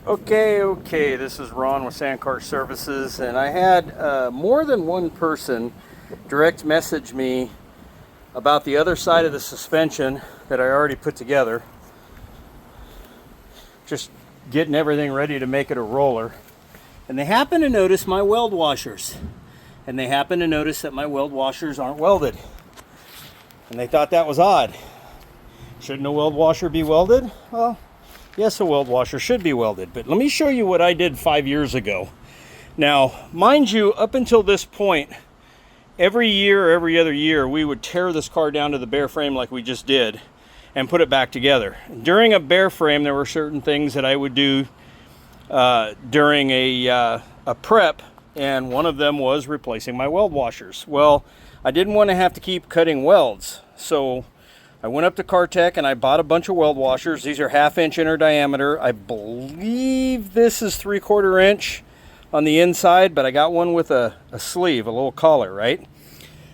Okay, this is Ron with Sandcar Services, and I had more than one person direct message me about the other side of the suspension that I already put together. Just getting everything ready to make it a roller. And they happen to notice my weld washers. And they happen to notice that my weld washers aren't welded. And they thought that was odd. Shouldn't a weld washer be welded? Well, yes, a weld washer should be welded, but let me show you what I did 5 years ago. Now, mind you, up until this point, every year or every other year, we would tear this car down to the bare frame like we just did and put it back together. During a bare frame, there were certain things that I would do during a prep, and one of them was replacing my weld washers. Well, I didn't want to have to keep cutting welds, so I went up to Cartech and I bought a bunch of weld washers. These are 1/2 inch inner diameter. I believe this is 3/4 inch on the inside, but I got one with a sleeve, a little collar, right?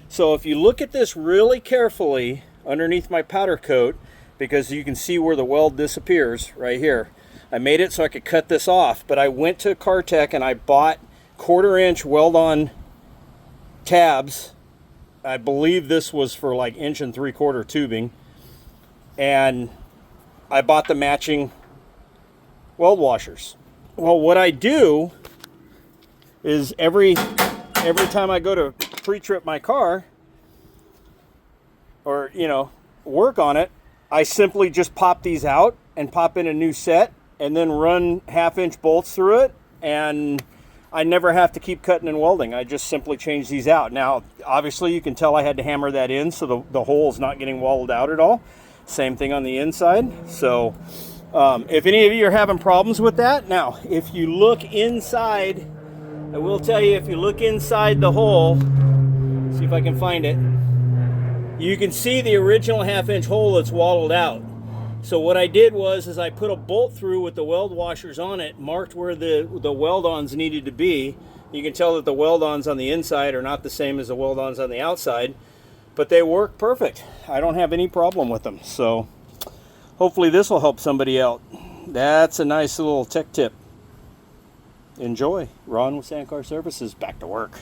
So if you look at this really carefully underneath my powder coat, because you can see where the weld disappears right here. I made it so I could cut this off, but I went to Cartech and I bought 1/4 inch weld-on tabs. I believe this was for like 1 3/4 inch tubing, and I bought the matching weld washers. Well, what I do is every time I go to pre-trip my car or work on it, I simply just pop these out and pop in a new set and then run 1/2 inch bolts through it, and I never have to keep cutting and welding. I just simply change these out. Now, obviously you can tell I had to hammer that in so the hole is not getting walled out at all. Same thing on the inside. So if any of you are having problems with that, now if you look inside, I will tell you, if you look inside the hole, see if I can find it, you can see the original 1/2 inch hole that's walled out. So what I did was I put a bolt through with the weld washers on it, marked where the weld-ons needed to be. You can tell that the weld-ons on the inside are not the same as the weld-ons on the outside, but they work perfect. I don't have any problem with them. So hopefully this will help somebody out. That's a nice little tech tip. Enjoy. Ron with Sandcar Services, back to work.